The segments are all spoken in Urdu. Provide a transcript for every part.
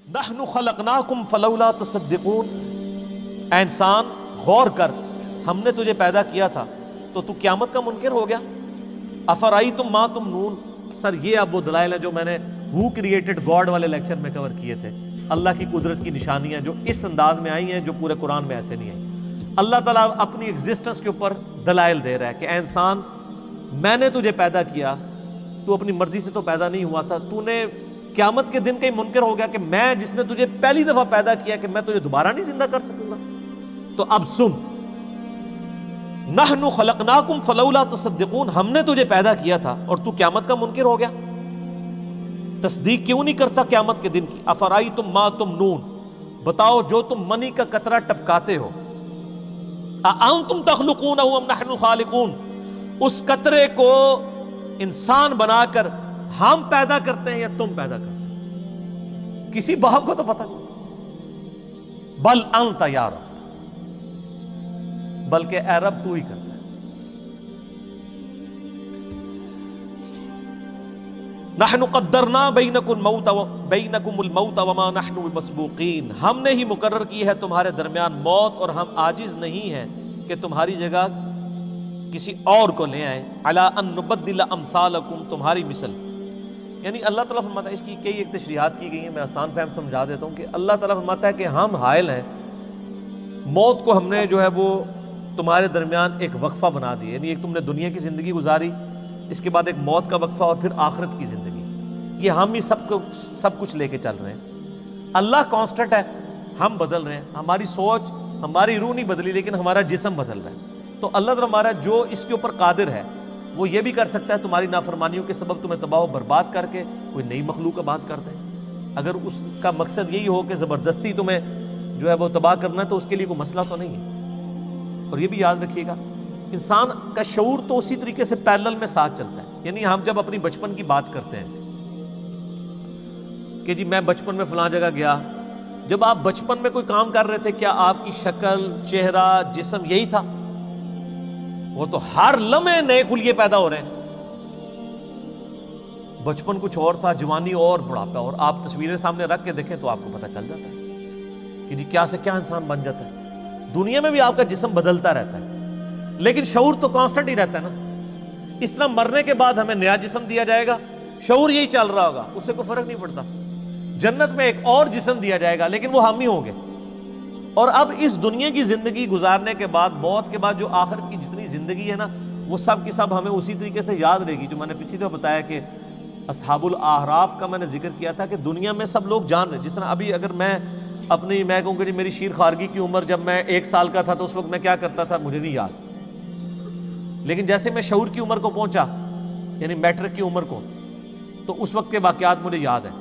نحن خلقناکم فلولا تصدقون، اے انسان غور کر، ہم نے تجھے پیدا کیا تھا تو تو قیامت کا منکر ہو گیا۔ افرأیتم ما تمنون، سر یہ اب وہ دلائل ہیں جو میں نے ہو کریٹڈ گاڈ والے لیکچر میں کور کیے تھے، اللہ کی قدرت کی نشانیاں جو اس انداز میں آئی ہیں جو پورے قرآن میں ایسے نہیں آئی۔ اللہ تعالیٰ اپنی ایگزسٹنس کے اوپر دلائل دے رہا ہے کہ اے انسان میں نے تجھے پیدا کیا، تو اپنی مرضی سے تو پیدا نہیں ہوا تھا، تو نے قیامت کے دن کا ہی منکر ہو گیا کہ میں جس نے تجھے پہلی دفعہ پیدا کیا کہ میں تجھے دوبارہ نہیں زندہ کر سکوں گا۔ تو اب سن، نحن خلقناکم فلولا تصدقون، ہم نے تجھے پیدا کیا تھا اور تو قیامت کا منکر ہو گیا، تصدیق کیوں نہیں کرتا قیامت کے دن کی؟ افرأیتم ما تمنون، بتاؤ جو تم منی کا قطرہ ٹپکاتے ہو، اانتم تخلقونہ ام نحن الخالقون، اس قطرے کو انسان بنا کر ہم پیدا کرتے ہیں یا تم پیدا کرتے ہیں؟ کسی باپ کو تو پتہ نہیں ہوتا۔ بل انت یا رب، بلکہ اے رب تو ہی کرتا ہے۔ نحن قدرنا بینکم الموت وما نحن بمسبوقین، ہم نے ہی مقرر کی ہے تمہارے درمیان موت اور ہم عاجز نہیں ہیں کہ تمہاری جگہ کسی اور کو لے آئیں، علی ان نبدل امثالکم، تمہاری مثل۔ یعنی اللہ تعالیٰ فرماتا ہے، اس کی کئی ایک تشریحات کی گئی ہیں، میں آسان فہم سمجھا دیتا ہوں کہ اللہ تعالیٰ فرماتا ہے کہ ہم حائل ہیں، موت کو ہم نے جو ہے وہ تمہارے درمیان ایک وقفہ بنا دیا، یعنی ایک تم نے دنیا کی زندگی گزاری، اس کے بعد ایک موت کا وقفہ اور پھر آخرت کی زندگی، یہ ہم ہی سب کچھ لے کے چل رہے ہیں۔ اللہ کانسٹنٹ ہے، ہم بدل رہے ہیں، ہماری سوچ ہماری روح نہیں بدلی لیکن ہمارا جسم بدل رہا ہے۔ تو اللہ تعالیٰ ہمارا جو اس کے اوپر قادر ہے وہ یہ بھی کر سکتا ہے تمہاری نافرمانیوں کے سبب تمہیں تباہ و برباد کر کے کوئی نئی مخلوق آباد کر دے، اگر اس کا مقصد یہی ہو کہ زبردستی تمہیں جو ہے وہ تباہ کرنا ہے تو اس کے لیے کوئی مسئلہ تو نہیں ہے۔ اور یہ بھی یاد رکھیے گا، انسان کا شعور تو اسی طریقے سے پیرلل میں ساتھ چلتا ہے، یعنی ہم جب اپنی بچپن کی بات کرتے ہیں کہ جی میں بچپن میں فلاں جگہ گیا، جب آپ بچپن میں کوئی کام کر رہے تھے کیا آپ کی شکل، چہرہ، جسم یہی تھا؟ وہ تو ہر لمحے نئے خلیے پیدا ہو رہے ہیں، بچپن کچھ اور تھا، جوانی اور بڑھاپا اور، آپ تصویریں سامنے رکھ کے دیکھیں تو آپ کو پتہ چل جاتا ہے کہ جی کیا سے کیا انسان بن جاتا ہے۔ دنیا میں بھی آپ کا جسم بدلتا رہتا ہے لیکن شعور تو کانسٹنٹ ہی رہتا ہے نا۔ اس طرح مرنے کے بعد ہمیں نیا جسم دیا جائے گا، شعور یہی چل رہا ہوگا، اس سے کوئی فرق نہیں پڑتا۔ جنت میں ایک اور جسم دیا جائے گا لیکن وہ ہم ہی ہوں گے۔ اور اب اس دنیا کی زندگی گزارنے کے بعد، موت کے بعد جو آخرت کی جتنی زندگی ہے نا، وہ سب کی سب ہمیں اسی طریقے سے یاد رہے گی، جو میں نے پچھلی دفعہ بتایا کہ اصحاب الاعراف کا میں نے ذکر کیا تھا کہ دنیا میں سب لوگ جان رہے، جس طرح ابھی اگر میں کہوں کہ میری شیر خارگی کی عمر جب میں 1 سال کا تھا تو اس وقت میں کیا کرتا تھا مجھے نہیں یاد، لیکن جیسے میں شعور کی عمر کو پہنچا یعنی میٹرک کی عمر کو، تو اس وقت کے واقعات مجھے یاد ہیں۔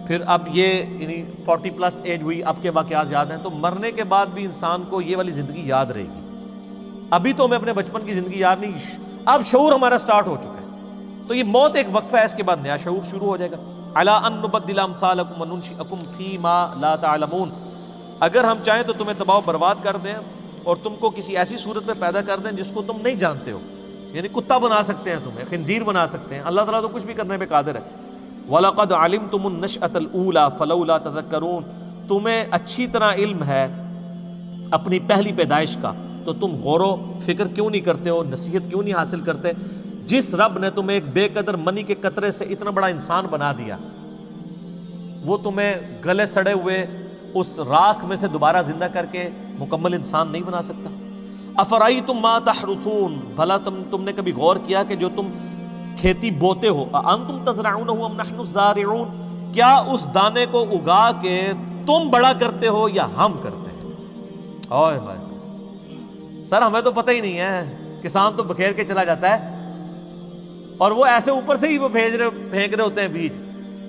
پھر اب یہ یعنی 40 پلس ایج ہوئی، اب کے واقعات یاد ہیں، تو مرنے کے بعد بھی انسان کو یہ والی زندگی یاد رہے گی۔ ابھی تو ہمیں اپنے بچپن کی زندگی یاد نہیں، اب شعور ہمارا سٹارٹ ہو چکا ہے، تو یہ موت ایک وقفہ ہے، اس کے بعد نیا شعور شروع ہو جائے گا۔ الا ان نبدل امثالکم وننشئکم فیما لا تعلمون، اگر ہم چاہیں تو تمہیں تباہ و برباد کر دیں اور تم کو کسی ایسی صورت میں پیدا کر دیں جس کو تم نہیں جانتے ہو، یعنی کتا بنا سکتے ہیں تمہیں، خنزیر بنا سکتے ہیں، اللہ تعالیٰ تو کچھ بھی کرنے پہ قادر ہے۔ وَلَقَدْ عَلِمْتُمُ النَّشْأَةَ الْأُولَىٰ فَلَوْلَا تَذَكَّرُونَ، تمہیں اچھی طرح علم ہے اپنی پہلی پیدائش کا، تو تم غور و فکر کیوں نہیں کرتے ہو، نصیحت کیوں نہیں حاصل کرتے؟ جس رب نے تمہیں ایک بے قدر منی کے قطرے سے اتنا بڑا انسان بنا دیا، وہ تمہیں گلے سڑے ہوئے اس راکھ میں سے دوبارہ زندہ کر کے مکمل انسان نہیں بنا سکتا؟ افرأیتم ما تحرثون، بھلا تم نے کبھی غور کیا کہ جو تم کھیتی بوتے ہو، انتم تزرعونہ ام نحن الزارعون، کیا اس دانے کو اگا کے تم بڑا کرتے ہو یا ہم کرتے ہیں؟ اوئے ہوئے سر ہمیں تو پتہ ہی نہیں ہے، کسان تو بکھیر کے چلا جاتا ہے اور وہ ایسے اوپر سے ہی وہ پھینک رہے ہوتے ہیں بیج،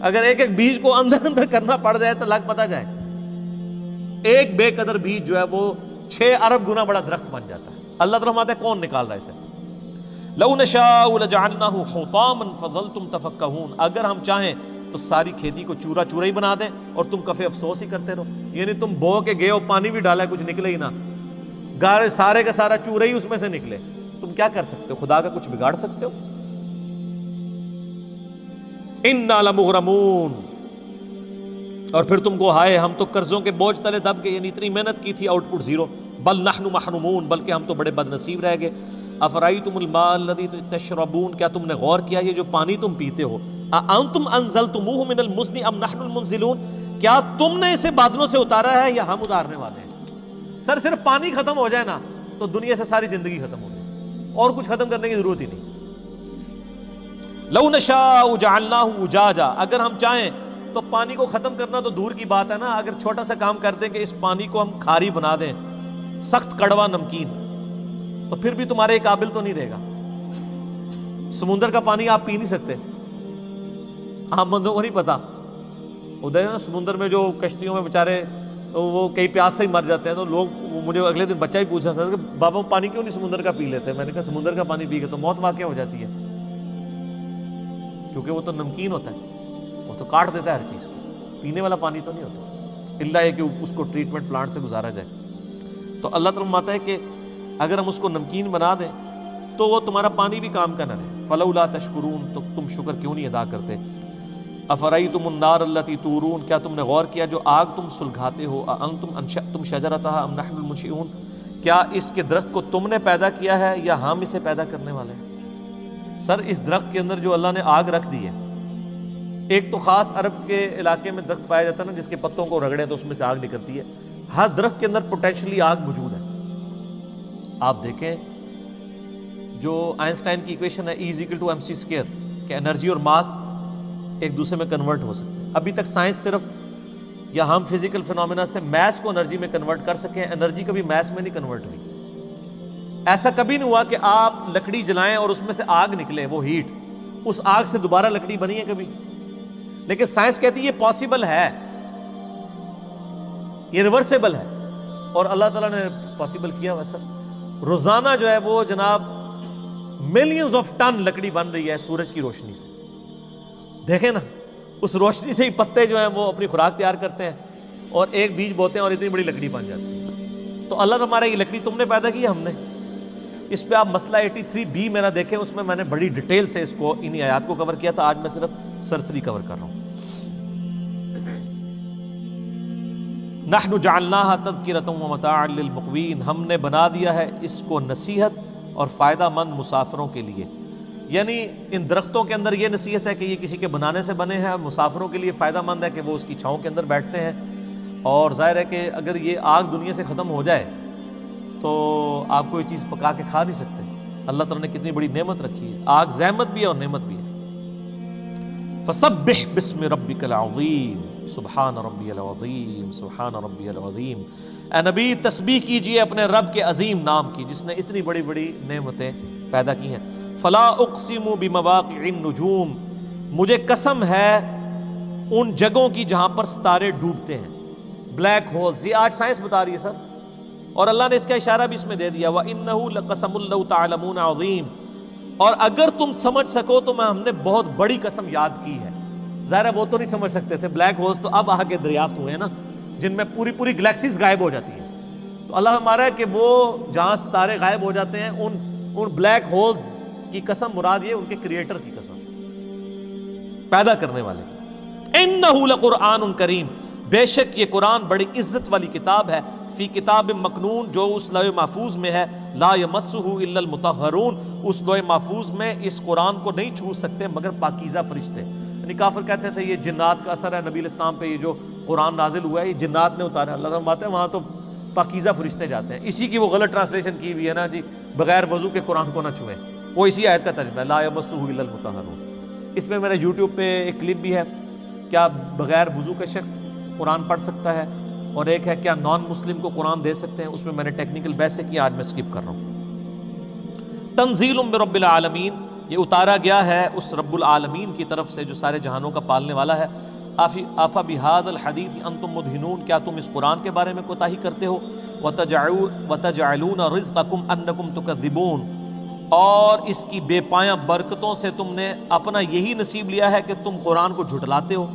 اگر ایک ایک بیج کو اندر کرنا پڑ جائے تو لگ پتہ جائے، ایک بے قدر بیج جو ہے وہ 6 ارب گنا بڑا درخت بن جاتا ہے۔ اللہ تعالیٰ فرماتا ہے کون نکال رہا ہے اسے؟ لو نشاء لجعلناہ حطاما فظلتم تفکہون، اگر ہم چاہیں تو ساری کھیتی کو چورا چورا ہی بنا دیں اور تم کفے افسوس ہی کرتے رہو، یعنی تم بو کے گئے ہو، پانی بھی ڈالا ہے، کچھ نکلے ہی نہ، گارے سارے کا سارا چورا ہی اس میں سے نکلے، تم کیا کر سکتے ہو؟ خدا کا کچھ بگاڑ سکتے ہو؟ انا لمغرمون، اور پھر تم کو ہائے ہم تو قرضوں کے بوجھ تلے دب گئے، یعنی اتنی محنت کی تھی آؤٹ پٹ زیرو، بل نحن محرومون، بلکہ ہم تو بڑے بد نصیب رہ گئے۔ افرأیتم الماء الذی تشربون، کیا تم نے غور کیا یہ جو پانی تم پیتے ہو، اانتم انزلتموہ من المزن ام نحن المنزلون، کیا تم نے اسے بادلوں سے اتارا ہے یا ہم اتارنے والے ہیں؟ سر صرف پانی ختم ہو جائے نا تو دنیا سے ساری زندگی ختم ہو جائے، اور کچھ ختم کرنے کی ضرورت ہی نہیں۔ لو نشاء جعلناہ اجاجا، اگر ہم چاہیں تو پانی کو ختم کرنا تو دور کی بات ہے نا، اگر چھوٹا سا کام کر دیں کہ اس پانی کو ہم کھاری بنا دیں، سخت کڑوا نمکین، تو پھر بھی تمہارے قابل تو نہیں رہے گا۔ سمندر کا پانی آپ پی نہیں سکتے، عام بندوں کو نہیں پتا، ادھر نا سمندر میں جو کشتیوں میں بیچارے تو وہ کئی پیاس سے ہی مر جاتے ہیں، تو لوگ مجھے اگلے دن بچہ ہی پوچھا تھا کہ بابا پانی کیوں نہیں سمندر کا پی لیتے؟ میں نے کہا سمندر کا پانی پی کے تو موت واقع ہو جاتی ہے، کیونکہ وہ تو نمکین ہوتا ہے، وہ تو کاٹ دیتا ہے ہر چیز کو، پینے والا پانی تو نہیں ہوتا، الا یہ کہ اس کو ٹریٹمنٹ پلانٹ سے گزارا جائے۔ تو اللہ تعالیٰ فرماتا ہے کہ اگر ہم اس کو نمکین بنا دیں تو وہ تمہارا پانی بھی کام کا نہ رہے۔ فلولا تشکرون، تو تم شکر کیوں نہیں ادا کرتے؟ افرأیتم النار التی تورون، کیا تم نے غور کیا جو آگ تم سلگھاتے ہو، اانتم انشأتم شجرتها ام نحن المنشئون، کیا اس کے درخت کو تم نے پیدا کیا ہے یا ہم اسے پیدا کرنے والے ہیں؟ سر اس درخت کے اندر جو اللہ نے آگ رکھ دی ہے، ایک تو خاص عرب کے علاقے میں درخت پایا جاتا ہے نا جس کے پتوں کو رگڑیں تو اس میں سے آگ نکلتی ہے، ہر درخت کے اندر پوٹینشلی آگ موجود ہے۔ آپ دیکھیں جو آئنسٹائن کی ایکویشن ہے E=mc²، کہ انرجی اور ماس ایک دوسرے میں کنورٹ ہو سکتے ہیں۔ ابھی تک سائنس صرف یا ہم فزیکل فنومینا سے میس کو انرجی میں کنورٹ کر سکیں، انرجی کبھی میس میں نہیں کنورٹ ہوئی۔ ایسا کبھی نہیں ہوا کہ آپ لکڑی جلائیں اور اس میں سے آگ نکلے، وہ ہیٹ، اس آگ سے دوبارہ لکڑی بنی ہے کبھی؟ لیکن سائنس کہتی ہے یہ پاسبل ہے، یہ ریورسیبل ہے، اور اللہ تعالیٰ نے پاسبل کیا ہوا۔ سر روزانہ جو ہے وہ جناب ملینز آف ٹن لکڑی بن رہی ہے سورج کی روشنی سے، دیکھیں نا، اس روشنی سے ہی پتے جو ہیں وہ اپنی خوراک تیار کرتے ہیں، اور ایک بیج بوتے ہیں اور اتنی بڑی لکڑی بن جاتی ہے۔ تو اللہ ہمارا یہ لکڑی تم نے پیدا کی، ہم نے۔ اس پہ آپ مسئلہ 83B میرا دیکھیں، اس میں نے بڑی ڈیٹیل سے اس کو انہی آیات کو کور کیا تھا، آج میں صرف سرسری کور کر رہا ہوں۔ نحن جعلناها تذکرۃ ومتاعا للمقوین، ہم نے بنا دیا ہے اس کو نصیحت اور فائدہ مند مسافروں کے لیے، یعنی ان درختوں کے اندر یہ نصیحت ہے کہ یہ کسی کے بنانے سے بنے ہیں، مسافروں کے لیے فائدہ مند ہے کہ وہ اس کی چھاؤں کے اندر بیٹھتے ہیں، اور ظاہر ہے کہ اگر یہ آگ دنیا سے ختم ہو جائے تو آپ کوئی چیز پکا کے کھا نہیں سکتے۔ اللہ تعالیٰ نے کتنی بڑی نعمت رکھی ہے، آگ زحمت بھی ہے اور نعمت بھی ہے۔ فسبح بسم ربک العظیم، سبحان ربی العظیم، سبحان ربی العظیم۔ اے نبی تسبیح کیجئے اپنے رب کے عظیم نام کی جس نے اتنی بڑی بڑی نعمتیں پیدا کی ہیں۔ فلا اقسم بمواقع النجوم، مجھے قسم ہے ان جگہوں کی جہاں پر ستارے ڈوبتے ہیں، بلیک ہولز، یہ آج سائنس بتا رہی ہے سر، اور اللہ نے اس کا اشارہ بھی اس میں دے دیا، وَإِنَّهُ لَقَسَمٌ لَوْ تَعْلَمُونَ عَظِيمٌ، اور اگر تم سمجھ سکو تو ہم نے بہت بڑی قسم یاد کی ہے۔ ظاہر ہے وہ تو نہیں سمجھ سکتے تھے، بلیک ہولز تو اب آگے دریافت ہوئے ہیں نا، جن میں پوری پوری گلیکسیز غائب ہو جاتی ہیں۔ تو اللہ ہمارا ہے کہ وہ جہاں ستارے غائب ہو جاتے ہیں ان بلیک ہولز کی قسم مراد یہ ان کے کریٹر کی قسم، پیدا کرنے والے کی۔ انہ لقرآن کریم، بے شک یہ قرآن بڑی عزت والی کتاب ہے، فی کتاب مکنون، جو اس لوح محفوظ میں ہے، لا یمسہ الا المطہرون، اس لوح محفوظ میں اس قرآن کو نہیں چھو سکتے مگر پاکیزہ فرشتے۔ یعنی کافر کہتے تھے یہ جنات کا اثر ہے نبی علیہ السلام پہ، یہ جو قرآن نازل ہوا ہے یہ جنات نے اتارا۔ اللہ فرماتے ہیں وہاں تو پاکیزہ فرشتے جاتے ہیں۔ اسی کی وہ غلط ٹرانسلیشن کی ہوئی ہے نا جی، بغیر وضو کے قرآن کو نہ چھوئیں، وہ اسی آیت کا ترجمہ ہے، لا یمسہ الا المطہرون۔ اس میں میرے یوٹیوب پہ ایک کلپ بھی ہے، کیا بغیر وضو کے شخص قرآن پڑھ سکتا ہے، اور ایک ہے کیا نان مسلم کو قرآن دے سکتے ہیں، اس میں نے ٹیکنیکل بحث سے کیا، آج میں سکپ کر رہا ہوں۔ تنزیل من رب العالمین، یہ اتارا گیا ہے اس رب العالمین کی طرف سے جو سارے جہانوں کا پالنے والا ہے۔ آفا بہذا الحدیث انتم مدہنون، کیا تم اس قرآن کے بارے میں کوتاہی کرتے ہو؟ وتجعلون رزقکم انکم تکذبون، اور اس کی بے پایاں برکتوں سے تم نے اپنا یہی نصیب لیا ہے کہ تم قرآن کو جھٹلاتے ہو۔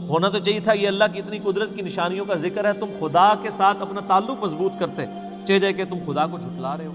ہونا تو چاہیے تھا یہ اللہ کی اتنی قدرت کی نشانیوں کا ذکر ہے، تم خدا کے ساتھ اپنا تعلق مضبوط کرتے، چہ جائے کہ تم خدا کو جھٹلا رہے ہو۔